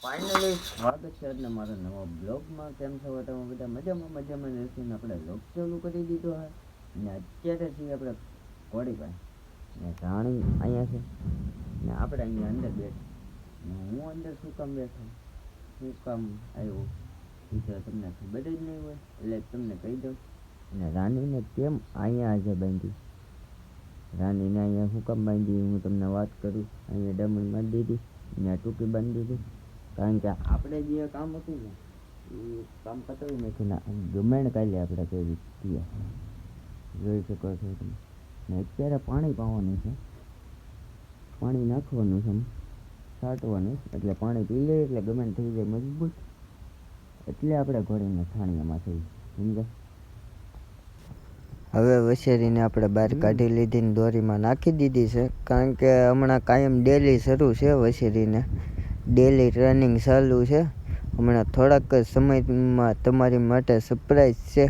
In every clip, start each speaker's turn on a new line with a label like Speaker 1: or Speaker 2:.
Speaker 1: Finally સ્વાગત છે એટલે મારા નવા બ્લોગમાં. કેમ છો તમે બધા? મજામાં રહેશે ને આપણે બ્લોગ ચાલુ કરી દીધો હોય ને અત્યારે છીએ આપણે કોડીભાઈ ને રાણી અહીંયા છે ને આપણે અહીંયા અંદર બેઠા ને હું અંદર શું કામ બેઠો, શું કામ આવ્યું એ તો તમને ખબર જ નહીં હોય એટલે તમને કહી દઉં. ને રાણીને કેમ અહીંયા આજે બાંધી, રાણીને અહીંયા શું કામ બાંધી હું તમને વાત કરું. અહીંયા ડમણ મારી દીધી ને ટૂંકી બાંધી દીધી, કારણ કે આપણે જે કામ હતું ને એ કામ પતાવી નાખ્યું ને ગમેણ કાલે આપણે કેવી છીએ જોઈ શકો છો તમે. ને અત્યારે પાણી પાવાનું છે, પાણી નાખવાનું છે, છાંટવાનું એટલે પાણી પી લે એટલે ગમેણ થઈ જાય મજબૂત, એટલે આપણે ઘોડીને છાણિયામાં થઈ સમજાય. હવે વસેરીને આપણે બહાર કાઢી લીધી ને દોરીમાં નાખી દીધી છે, કારણ કે હમણાં કાયમ ડેલી શરૂ છે વસેરીને, ડેલી ટ્રેનિંગ ચાલુ છે. હમણાં થોડાક જ સમયમાં તમારી માટે સરપ્રાઈઝ છે,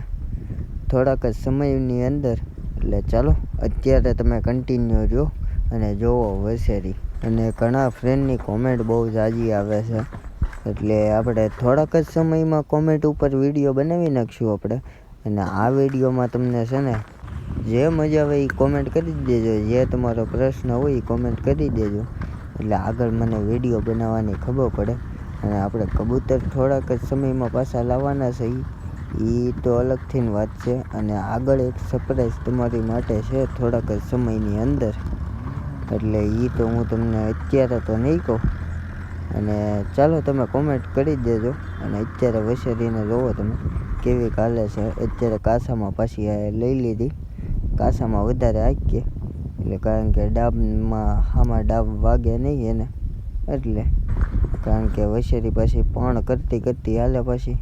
Speaker 1: થોડાક જ સમયની અંદર. એટલે ચાલો અત્યારે તમે કન્ટિન્યુ રહ્યો અને જોવો વસેરી. અને ઘણા ફ્રેન્ડની કોમેન્ટ બહુ ઝાઝી આવે છે, એટલે આપણે થોડાક જ સમયમાં કોમેન્ટ ઉપર વિડીયો બનાવી નાખશું આપણે. અને આ વિડીયોમાં તમને છે ને જે મજા આવે એ કોમેન્ટ કરી દેજો, જે તમારો પ્રશ્ન હોય એ કોમેન્ટ કરી દેજો, એટલે આગળ મને વિડીયો બનાવવાની ખબર પડે. અને આપણે કબૂતર થોડાક જ સમયમાં પાછા લાવવાના છે, એ તો અલગથી વાત છે. અને આગળ એક સરપ્રાઈઝ તમારી માટે છે થોડાક જ સમયની અંદર, એટલે એ તો હું તમને અત્યારે તો નહીં કહું. અને ચાલો તમે કોમેન્ટ કરી દેજો. અને અત્યારે વસેરીને જોવો તમે કેવી કાલે છે. અત્યારે કાસામાં પાછી લઈ લીધી, કાસામાં વધારે આંકીએ એટલે, કારણ કે ડાબમાં આમાં ડાબ વાગે નહીં એને, એટલે કારણ કે વસેરી પાછી પણ કરતી હાલે પાછી,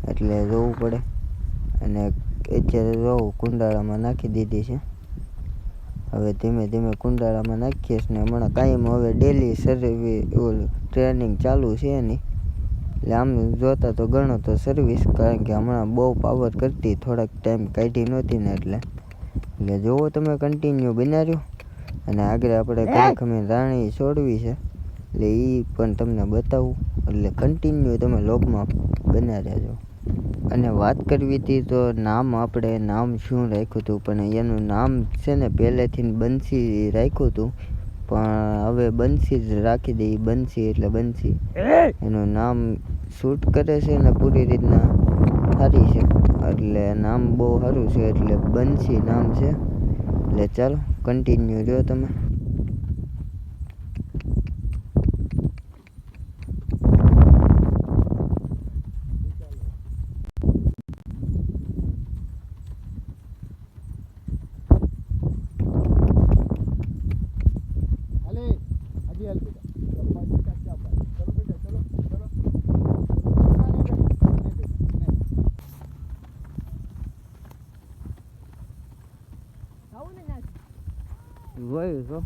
Speaker 1: એટલે જોવું પડે. અને અત્યારે જોવું કુંડાળામાં નાખી દીધી છે, હવે ધીમે ધીમે કુંડાળામાં નાખીએ ને હમણાં કાયમ હવે ડેલી સર્વિસ ટ્રેનિંગ ચાલુ છે એની, એટલે આમ જોતા તો ગણો તો સર્વિસ, કારણ કે હમણાં બહુ પાવર કરતી, થોડાક ટાઈમ કાઢી નહોતી ને એટલે જોવો તમે કન્ટિન્યુ બનાવ્યો. અને આગળ આપણે ખરેખર રાણી છોડવી છે એટલે એ પણ તમને બતાવું, એટલે કન્ટિન્યુ તમે લોગમાં બન્યા રહેજો. અને વાત કરવી હતી તો આપણે નામ શું રાખ્યું હતું, પણ એનું નામ છે ને પહેલેથી બંસી રાખ્યું હતું, પણ હવે બંસી જ રાખી દઈએ. બંસી એટલે બંસી, એનું નામ શૂટ કરે છે ને પૂરી રીતના સારી છે, એટલે નામ બહુ સારું છે, એટલે બંસી નામ છે. એટલે ચાલો કન્ટિન્યુ રહ્યો તમે. જોયું છો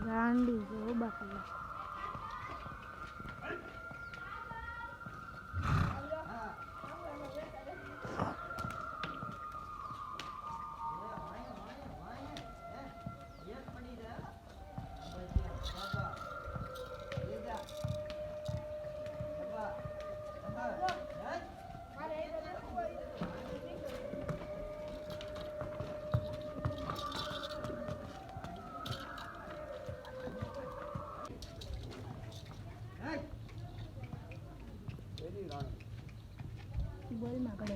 Speaker 2: ગાંડી છે બાપા. બોલમાં કડે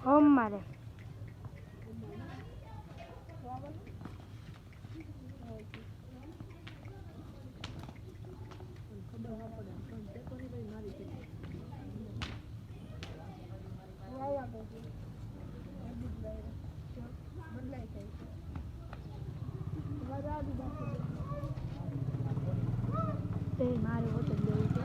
Speaker 2: ઓમ મારે તે મારે વચન દેવું છે.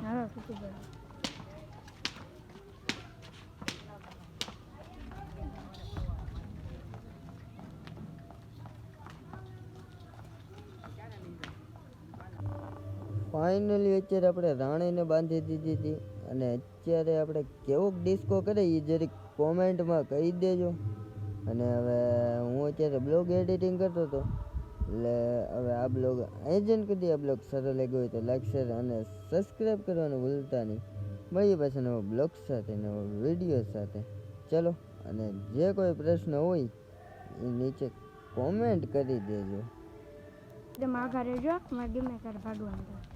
Speaker 2: હા શું બોલ
Speaker 1: ફાઇનલી અત્યારે આપણે રાણીને બાંધી દીધી હતી અને અત્યારે આપણે કેવોક ડિસ્કો કરે એ જરીક કોમેન્ટમાં કહી દેજો. અને હવે હું અત્યારે બ્લોગ એડિટિંગ કરતો હતો એટલે હવે આ બ્લોગ અહીં જ કરી આ બ્લોગ સારો લાગ્યો હોય તો લાઈક શેર અને સબસ્ક્રાઈબ કરવાનું ભૂલતા નહીં. મળીએ પાછા નવો બ્લોગ સાથે નવો વિડીયો સાથે. ચલો અને જે કોઈ પ્રશ્ન હોય એ નીચે કોમેન્ટ કરી દેજો.
Speaker 2: માગા રહેજો મારે ગમે ત્યારે ભાગવાનું થાય.